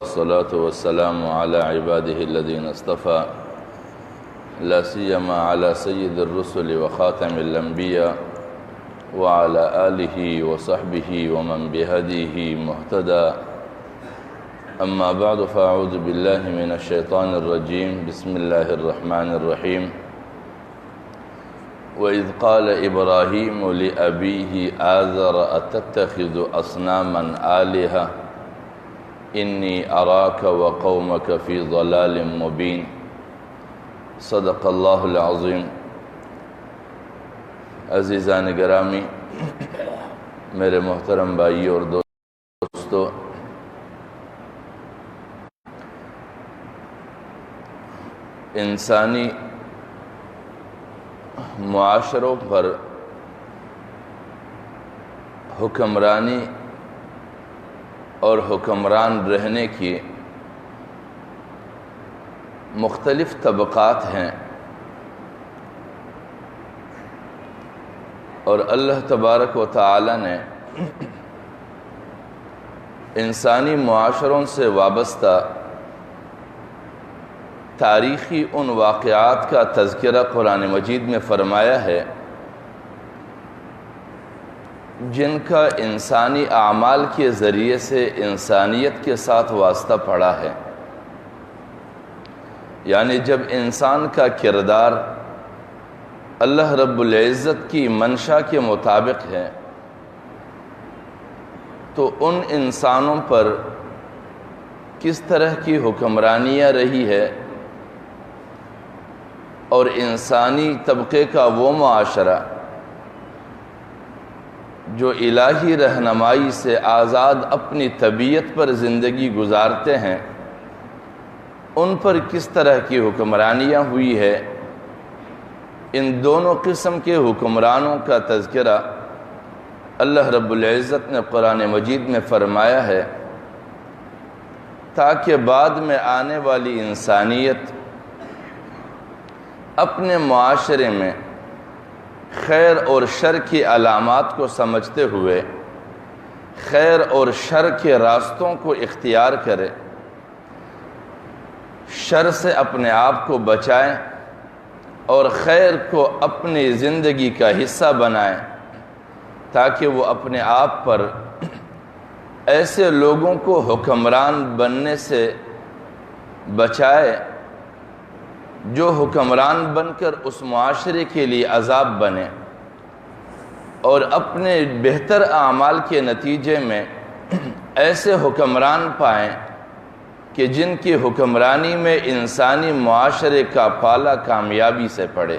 والصلاة والسلام على عباده الذين اصطفى لا سيما على سيد الرسل وخاتم الأنبياء وعلى آله وصحبه ومن بهديه مهتدى. أما بعد فأعوذ بالله من الشيطان الرجيم. بسم الله الرحمن الرحيم. وإذ قال إبراهيم لأبيه آزر أتتخذ أصناما آلهة إني أراك وقومك في ضلال مبين. صدق اللہ العظیم. عزیزان گرامی، میرے محترم بھائی اور دوستو، انسانی معاشروں پر حکمرانی اور حکمران رہنے کی مختلف طبقات ہیں، اور اللہ تبارک و تعالی نے انسانی معاشروں سے وابستہ تاریخی ان واقعات کا تذکرہ قرآن مجید میں فرمایا ہے جن کا انسانی اعمال کے ذریعے سے انسانیت کے ساتھ واسطہ پڑا ہے. یعنی جب انسان کا کردار اللہ رب العزت کی منشا کے مطابق ہے تو ان انسانوں پر کس طرح کی حکمرانیاں رہی ہے، اور انسانی طبقے کا وہ معاشرہ جو الہی رہنمائی سے آزاد اپنی طبیعت پر زندگی گزارتے ہیں، ان پر کس طرح کی حکمرانیاں ہوئی ہے. ان دونوں قسم کے حکمرانوں کا تذکرہ اللہ رب العزت نے قرآن مجید میں فرمایا ہے تاکہ بعد میں آنے والی انسانیت اپنے معاشرے میں خیر اور شر کی علامات کو سمجھتے ہوئے خیر اور شر کے راستوں کو اختیار کرے، شر سے اپنے آپ کو بچائیں اور خیر کو اپنی زندگی کا حصہ بنائیں، تاکہ وہ اپنے آپ پر ایسے لوگوں کو حکمران بننے سے بچائے جو حکمران بن کر اس معاشرے کے لیے عذاب بنے، اور اپنے بہتر اعمال کے نتیجے میں ایسے حکمران پائیں کہ جن کی حکمرانی میں انسانی معاشرے کا پالا کامیابی سے پڑے.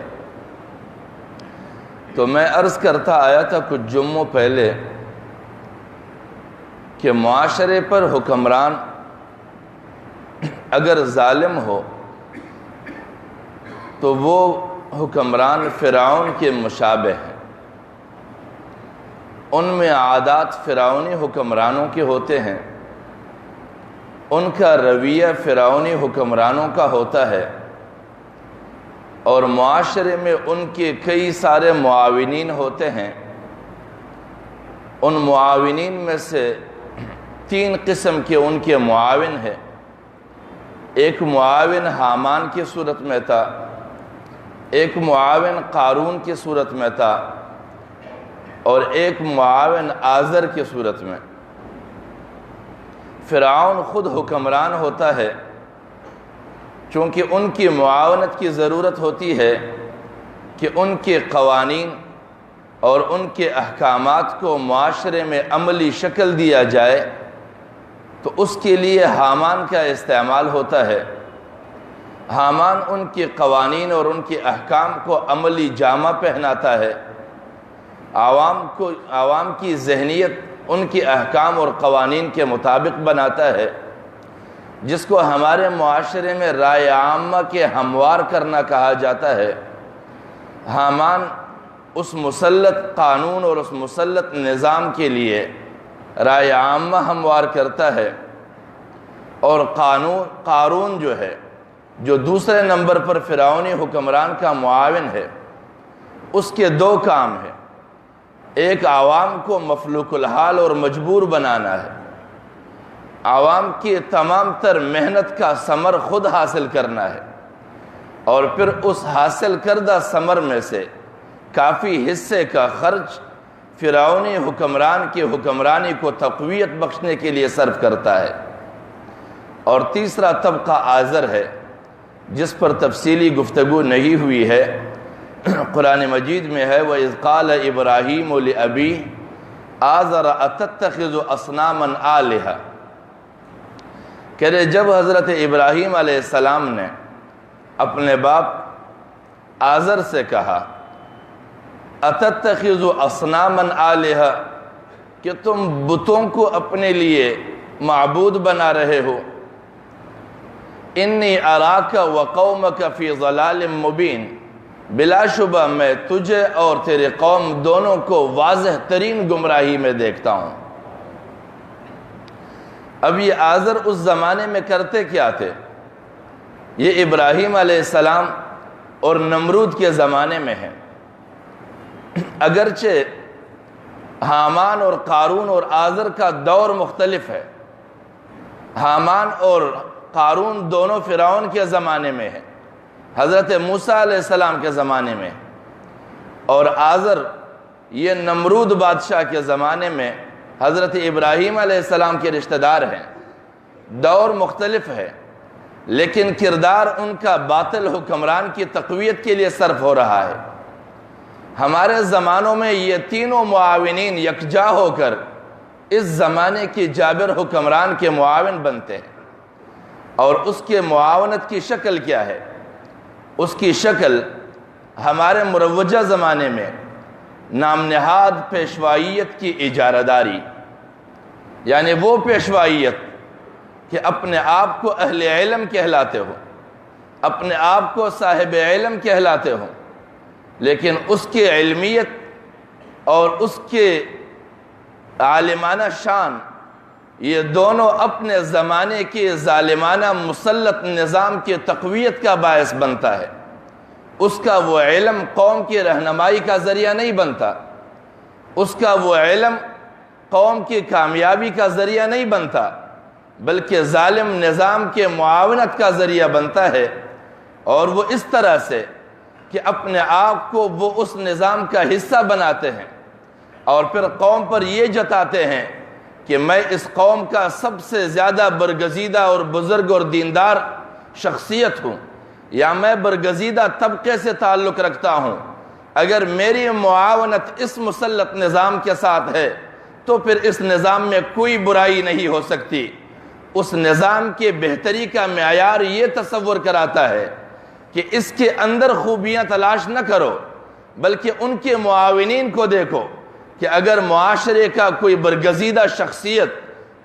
تو میں عرض کرتا آیا تھا کچھ جمعوں پہلے کہ معاشرے پر حکمران اگر ظالم ہو تو وہ حکمران فرعون کے مشابہ ہیں. ان میں عادات فرعونی حکمرانوں کے ہوتے ہیں، ان کا رویہ فرعونی حکمرانوں کا ہوتا ہے، اور معاشرے میں ان کے کئی سارے معاونین ہوتے ہیں. ان معاونین میں سے 3 قسم کے ان کے معاون ہیں. ایک معاون حامان کی صورت میں تھا، ایک معاون قارون کی صورت میں تھا، اور ایک معاون آزر کی صورت میں. فرعون خود حکمران ہوتا ہے چونکہ ان کی معاونت کی ضرورت ہوتی ہے کہ ان کے قوانین اور ان کے احکامات کو معاشرے میں عملی شکل دیا جائے، تو اس کے لیے حامان کا استعمال ہوتا ہے. حامان ان کے قوانین اور ان کے احکام کو عملی جامہ پہناتا ہے، عوام کی ذہنیت ان کے احکام اور قوانین کے مطابق بناتا ہے، جس کو ہمارے معاشرے میں رائے عامہ کے ہموار کرنا کہا جاتا ہے. حامان اس مسلط قانون اور اس مسلط نظام کے لیے رائے عامہ ہموار کرتا ہے. اور قارون جو ہے، جو دوسرے نمبر پر فرعونی حکمران کا معاون ہے، اس کے 2 کام ہیں. ایک عوام کو مفلوک الحال اور مجبور بنانا ہے، عوام کی تمام تر محنت کا ثمر خود حاصل کرنا ہے، اور پھر اس حاصل کردہ ثمر میں سے کافی حصے کا خرچ فرعونی حکمران کی حکمرانی کو تقویت بخشنے کے لیے صرف کرتا ہے۔ اور تیسرا طبقہ آزر ہے، جس پر تفصیلی گفتگو نہیں ہوئی ہے۔ قرآن مجید میں ہے وَإِذْ قَالَ إِبْرَاهِيمُ لِأَبِيهِ آزَرَ أَتَتَّخِذُ أَصْنَامًا آلِهَةً، کہ جب حضرت ابراہیم علیہ السلام نے اپنے باپ آزر سے کہا أَتَتَّخِذُ أَصْنَامًا آلِهَةً، کہ تم بتوں کو اپنے لیے معبود بنا رہے ہو، انی اراک وقومک فی ضلال مبین، بلا شبہ میں تجھے اور تیرے قوم دونوں کو واضح ترین گمراہی میں دیکھتا ہوں۔ اب یہ آزر اس زمانے میں کرتے کیا تھے؟ یہ ابراہیم علیہ السلام اور نمرود کے زمانے میں ہیں۔ اگرچہ حامان اور قارون اور آزر کا دور مختلف ہے، حامان اور قارون دونوں فرعون کے زمانے میں ہیں، حضرت موسیٰ علیہ السلام کے زمانے میں، اور آزر یہ نمرود بادشاہ کے زمانے میں حضرت ابراہیم علیہ السلام کے رشتہ دار ہیں۔ دور مختلف ہے، لیکن کردار ان کا باطل حکمران کی تقویت کے لیے صرف ہو رہا ہے۔ ہمارے زمانوں میں یہ تینوں معاونین یکجا ہو کر اس زمانے کی جابر حکمران کے معاون بنتے ہیں، اور اس کے معاونت کی شکل کیا ہے؟ اس کی شکل ہمارے مروجہ زمانے میں نام نہاد پیشوائیت کی اجارہ داری، یعنی وہ پیشوائیت کہ اپنے آپ کو اہل علم کہلاتے ہو، اپنے آپ کو صاحب علم کہلاتے ہو، لیکن اس کی علمیت اور اس کے عالمانہ شان یہ دونوں اپنے زمانے کے ظالمانہ مسلط نظام کی تقویت کا باعث بنتا ہے۔ اس کا وہ علم قوم کی رہنمائی کا ذریعہ نہیں بنتا، اس کا وہ علم قوم کی کامیابی کا ذریعہ نہیں بنتا، بلکہ ظالم نظام کے معاونت کا ذریعہ بنتا ہے، اور وہ اس طرح سے کہ اپنے آپ کو وہ اس نظام کا حصہ بناتے ہیں، اور پھر قوم پر یہ جتاتے ہیں کہ میں اس قوم کا سب سے زیادہ برگزیدہ اور بزرگ اور دیندار شخصیت ہوں، یا میں برگزیدہ طبقے سے تعلق رکھتا ہوں، اگر میری معاونت اس مسلط نظام کے ساتھ ہے تو پھر اس نظام میں کوئی برائی نہیں ہو سکتی۔ اس نظام کے بہتری کا معیار یہ تصور کراتا ہے کہ اس کے اندر خوبیاں تلاش نہ کرو، بلکہ ان کے معاونین کو دیکھو کہ اگر معاشرے کا کوئی برگزیدہ شخصیت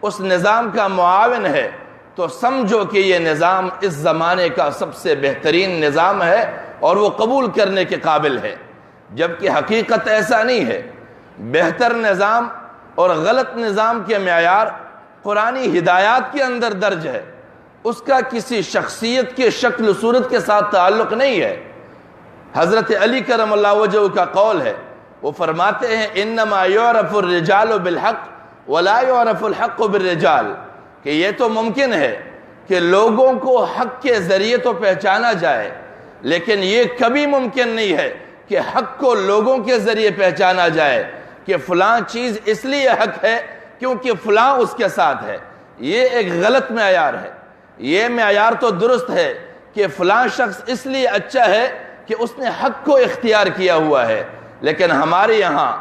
اس نظام کا معاون ہے تو سمجھو کہ یہ نظام اس زمانے کا سب سے بہترین نظام ہے اور وہ قبول کرنے کے قابل ہے، جبکہ حقیقت ایسا نہیں ہے۔ بہتر نظام اور غلط نظام کے معیار قرآنی ہدایات کے اندر درج ہے، اس کا کسی شخصیت کے شکل و صورت کے ساتھ تعلق نہیں ہے۔ حضرت علی کرم اللہ وجہہ کا قول ہے، وہ فرماتے ہیں انما یعرف الرجال بالحق ولا یعرف الحق بالرجال، کہ یہ تو ممکن ہے کہ لوگوں کو حق کے ذریعے تو پہچانا جائے، لیکن یہ کبھی ممکن نہیں ہے کہ حق کو لوگوں کے ذریعے پہچانا جائے کہ فلاں چیز اس لیے حق ہے کیونکہ فلاں اس کے ساتھ ہے۔ یہ ایک غلط معیار ہے۔ یہ معیار تو درست ہے کہ فلاں شخص اس لیے اچھا ہے کہ اس نے حق کو اختیار کیا ہوا ہے، لیکن ہمارے یہاں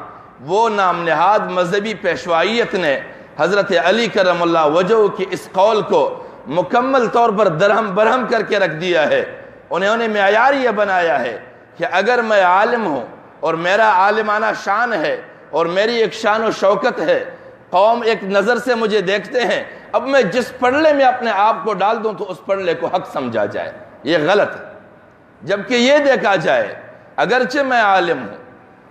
وہ نام نہاد مذہبی پیشوائیت نے حضرت علی کرم اللہ وجہہ کی اس قول کو مکمل طور پر درہم برہم کر کے رکھ دیا ہے۔ انہوں نے معیار یہ بنایا ہے کہ اگر میں عالم ہوں اور میرا عالمانہ شان ہے اور میری ایک شان و شوکت ہے، قوم ایک نظر سے مجھے دیکھتے ہیں، اب میں جس پڑلے میں اپنے آپ کو ڈال دوں تو اس پڑلے کو حق سمجھا جائے، یہ غلط ہے۔ جبکہ یہ دیکھا جائے اگرچہ میں عالم ہوں،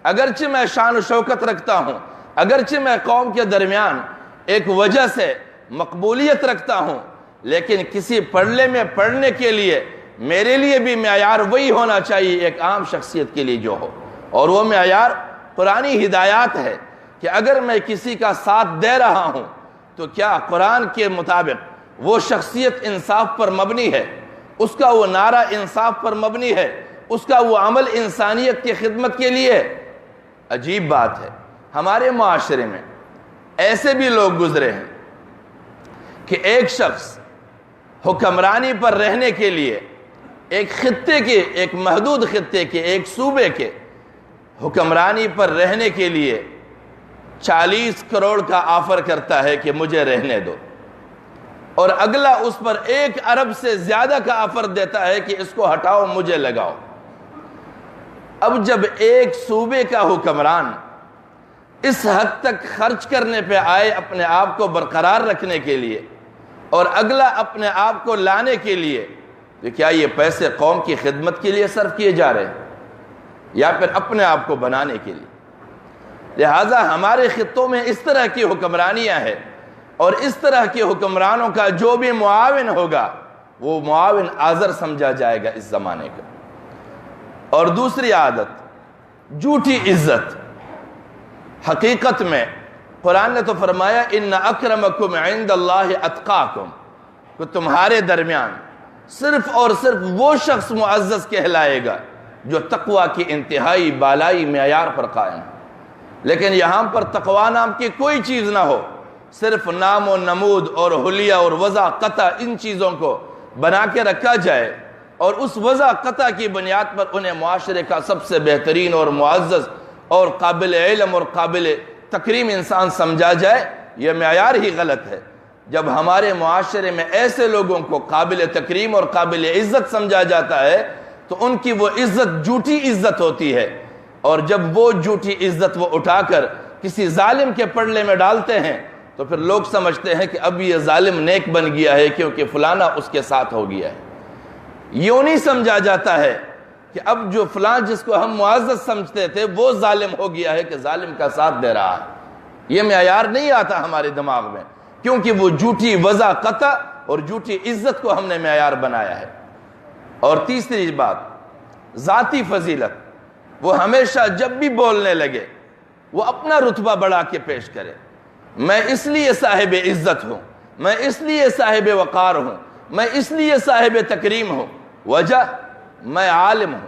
اگرچہ میں شان و شوکت رکھتا ہوں، اگرچہ میں قوم کے درمیان ایک وجہ سے مقبولیت رکھتا ہوں، لیکن کسی پڑلے میں پڑھنے کے لیے میرے لیے بھی معیار وہی ہونا چاہیے ایک عام شخصیت کے لیے جو ہو، اور وہ معیار قرآنی ہدایات ہے کہ اگر میں کسی کا ساتھ دے رہا ہوں تو کیا قرآن کے مطابق وہ شخصیت انصاف پر مبنی ہے؟ اس کا وہ نعرہ انصاف پر مبنی ہے؟ اس کا وہ عمل انسانیت کی خدمت کے لیے ہے؟ عجیب بات ہے، ہمارے معاشرے میں ایسے بھی لوگ گزرے ہیں کہ ایک شخص حکمرانی پر رہنے کے لیے ایک خطے کے، ایک محدود خطے کے، ایک صوبے کے حکمرانی پر رہنے کے لیے 40 کروڑ کا آفر کرتا ہے کہ مجھے رہنے دو، اور اگلا اس پر 1 ارب سے زیادہ کا آفر دیتا ہے کہ اس کو ہٹاؤ، مجھے لگاؤ۔ اب جب ایک صوبے کا حکمران اس حد تک خرچ کرنے پہ آئے اپنے آپ کو برقرار رکھنے کے لیے، اور اگلا اپنے آپ کو لانے کے لیے، تو کیا یہ پیسے قوم کی خدمت کے لیے صرف کیے جا رہے ہیں یا پھر اپنے آپ کو بنانے کے لیے؟ لہٰذا ہمارے خطوں میں اس طرح کی حکمرانیاں ہیں، اور اس طرح کے حکمرانوں کا جو بھی معاون ہوگا وہ معاون آزر سمجھا جائے گا اس زمانے کا۔ اور دوسری عادت، جھوٹی عزت۔ حقیقت میں قرآن نے تو فرمایا ان اکرمکم عند اللہ اتقاکم، کہ تمہارے درمیان صرف اور صرف وہ شخص معزز کہلائے گا جو تقوی کی انتہائی بالائی معیار پر قائم ہے۔ لیکن یہاں پر تقوی نام کی کوئی چیز نہ ہو، صرف نام و نمود اور حلیہ اور وضع قطع ان چیزوں کو بنا کے رکھا جائے، اور اس وضع قطع کی بنیاد پر انہیں معاشرے کا سب سے بہترین اور معزز اور قابل علم اور قابل تکریم انسان سمجھا جائے، یہ معیار ہی غلط ہے۔ جب ہمارے معاشرے میں ایسے لوگوں کو قابل تکریم اور قابل عزت سمجھا جاتا ہے تو ان کی وہ عزت جھوٹی عزت ہوتی ہے، اور جب وہ جھوٹی عزت وہ اٹھا کر کسی ظالم کے پڑلے میں ڈالتے ہیں تو پھر لوگ سمجھتے ہیں کہ اب یہ ظالم نیک بن گیا ہے کیونکہ فلانا اس کے ساتھ ہو گیا ہے۔ یوں نہیں سمجھا جاتا ہے کہ اب جو فلان جس کو ہم معزز سمجھتے تھے وہ ظالم ہو گیا ہے کہ ظالم کا ساتھ دے رہا ہے۔ یہ معیار نہیں آتا ہمارے دماغ میں، کیونکہ وہ جھوٹی وضع قطع اور جھوٹی عزت کو ہم نے معیار بنایا ہے۔ اور تیسری بات، ذاتی فضیلت۔ وہ ہمیشہ جب بھی بولنے لگے وہ اپنا رتبہ بڑھا کے پیش کرے، میں اس لیے صاحب عزت ہوں، میں اس لیے صاحب وقار ہوں، میں اس لیے صاحب تکریم ہوں۔ وجہ، میں عالم ہوں،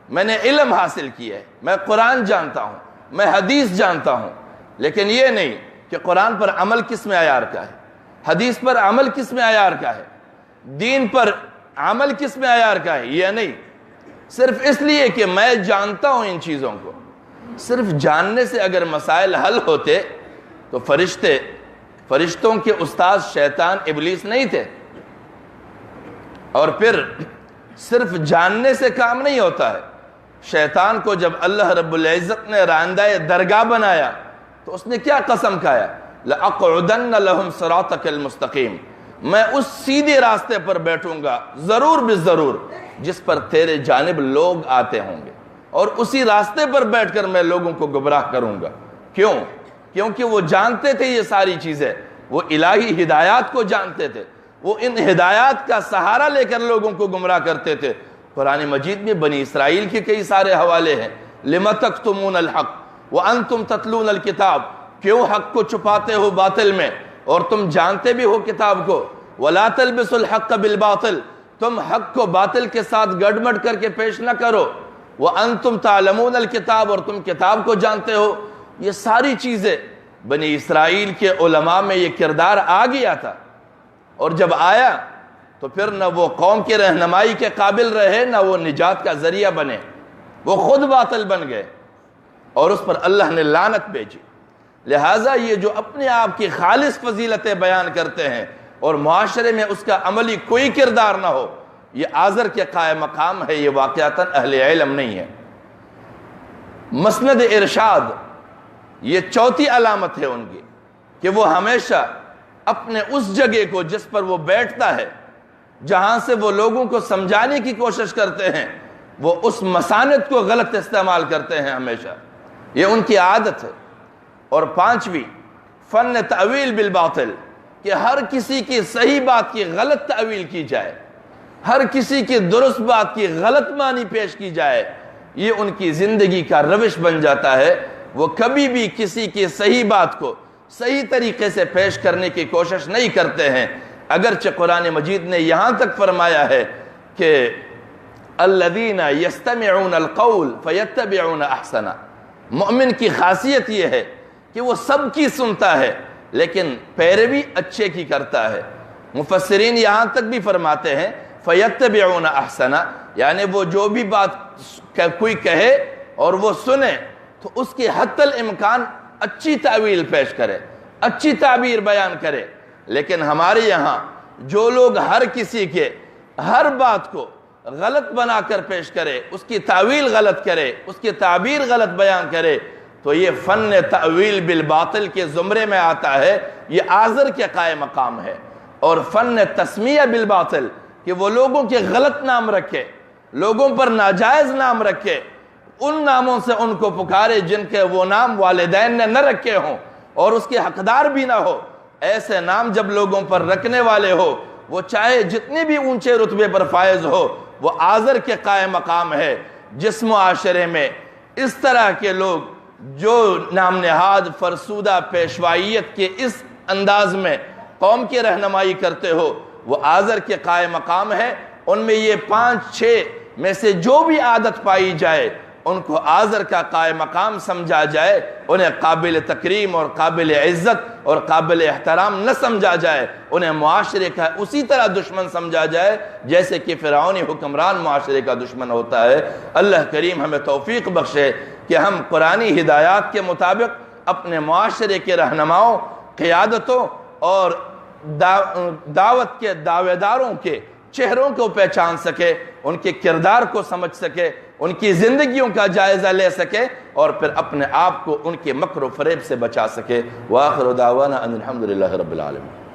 میں نے علم حاصل کیا ہے، میں قرآن جانتا ہوں، میں حدیث جانتا ہوں۔ لیکن یہ نہیں کہ قرآن پر عمل کس معیار کا ہے، حدیث پر عمل کس معیار کا ہے، دین پر عمل کس معیار کا ہے۔ یہ نہیں، صرف اس لیے کہ میں جانتا ہوں ان چیزوں کو۔ صرف جاننے سے اگر مسائل حل ہوتے تو فرشتوں کے استاد شیطان ابلیس نہیں تھے۔ اور پھر صرف جاننے سے کام نہیں ہوتا ہے۔ شیطان کو جب اللہ رب العزت نے راندہ درگاہ بنایا تو اس نے کیا قسم کھایا؟ لَأَقْعُدَنَّ لَهُمْ صِرَاطَكَ الْمُسْتَقِيمِ، میں اس سیدھے راستے پر بیٹھوں گا ضرور بالضرور جس پر تیرے جانب لوگ آتے ہوں گے، اور اسی راستے پر بیٹھ کر میں لوگوں کو گمراہ کروں گا۔ کیوں؟ کیونکہ وہ جانتے تھے یہ ساری چیزیں، وہ الہی ہدایات کو جانتے تھے، وہ ان ہدایات کا سہارا لے کر لوگوں کو گمراہ کرتے تھے۔ قرآن مجید میں بنی اسرائیل کے کئی سارے حوالے ہیں۔ لِمَ تَكْتُمُونَ الْحَقَّ وَأَنْتُمْ تَتْلُونَ الْكِتَابَ، کیوں حق کو چھپاتے ہو باطل میں اور تم جانتے بھی ہو کتاب کو۔ وَلَا تَلْبِسُوا الْحَقَّ بِالْبَاطِلِ، تم حق کو باطل کے ساتھ گڑبڑ کر کے پیش نہ کرو۔ وَأَنْتُمْ تَعْلَمُونَ الْكِتَابَ، اور تم کتاب کو جانتے ہو۔ یہ ساری چیزیں بنی اسرائیل کے علماء میں یہ کردار آ گیا تھا، اور جب آیا تو پھر نہ وہ قوم کے رہنمائی کے قابل رہے نہ وہ نجات کا ذریعہ بنے، وہ خود باطل بن گئے اور اس پر اللہ نے لعنت بھیجی۔ لہٰذا یہ جو اپنے آپ کی خالص فضیلتیں بیان کرتے ہیں اور معاشرے میں اس کا عملی کوئی کردار نہ ہو، یہ آزر کے قائم مقام ہے، یہ واقعتاً اہل علم نہیں ہے۔ مسند ارشاد، یہ چوتھی علامت ہے ان کی کہ وہ ہمیشہ اپنے اس جگہ کو جس پر وہ بیٹھتا ہے، جہاں سے وہ لوگوں کو سمجھانے کی کوشش کرتے ہیں، وہ اس مساند کو غلط استعمال کرتے ہیں ہمیشہ، یہ ان کی عادت ہے۔ اور پانچویں، فن تعویل بالباطل، کہ ہر کسی کی صحیح بات کی غلط تعویل کی جائے، ہر کسی کی درست بات کی غلط معنی پیش کی جائے، یہ ان کی زندگی کا روش بن جاتا ہے۔ وہ کبھی بھی کسی کی صحیح بات کو صحیح طریقے سے پیش کرنے کی کوشش نہیں کرتے ہیں۔ اگرچہ قرآن مجید نے یہاں تک فرمایا ہے کہ الذین یستمعون القول فیتبعون احسنہ، مومن کی خاصیت یہ ہے کہ وہ سب کی سنتا ہے لیکن پیروی اچھے کی کرتا ہے۔ مفسرین یہاں تک بھی فرماتے ہیں فیتبعون احسنہ، یعنی وہ جو بھی بات کوئی کہے اور وہ سنے تو اس کے حتی الامکان اچھی تعویل پیش کرے، اچھی تعبیر بیان کرے۔ لیکن ہمارے یہاں جو لوگ ہر کسی کے ہر بات کو غلط بنا کر پیش کرے، اس کی تعویل غلط کرے، اس کی تعبیر غلط بیان کرے، تو یہ فن تعویل بالباطل کے زمرے میں آتا ہے، یہ آزر کے قائم مقام ہے۔ اور فن تسمیہ بالباطل کہ وہ لوگوں کے غلط نام رکھے، لوگوں پر ناجائز نام رکھے، ان ناموں سے ان کو پکارے جن کے وہ نام والدین نے نہ رکھے ہوں اور اس کے حقدار بھی نہ ہو۔ ایسے نام جب لوگوں پر رکھنے والے ہو، وہ چاہے جتنے بھی اونچے رتبے پر فائز ہو، وہ آزر کے قائم مقام ہے۔ جس معاشرے میں اس طرح کے لوگ جو نام نہاد فرسودہ پیشوائیت کے اس انداز میں قوم کی رہنمائی کرتے ہو، وہ آزر کے قائم مقام ہے۔ ان میں یہ 5-6 میں سے جو بھی عادت پائی جائے ان کو آزر کا قائم مقام سمجھا جائے، انہیں قابل تکریم اور قابل عزت اور قابل احترام نہ سمجھا جائے، انہیں معاشرے کا اسی طرح دشمن سمجھا جائے جیسے کہ فرعونی حکمران معاشرے کا دشمن ہوتا ہے۔ اللہ کریم ہمیں توفیق بخشے کہ ہم قرآنی ہدایات کے مطابق اپنے معاشرے کے رہنماؤں، قیادتوں اور دعوت کے دعوے داروں کے چہروں کو پہچان سکے، ان کے کردار کو سمجھ سکے، ان کی زندگیوں کا جائزہ لے سکے اور پھر اپنے آپ کو ان کے مکر و فریب سے بچا سکے۔ وآخر دعوانا ان الحمدللہ رب العالمین۔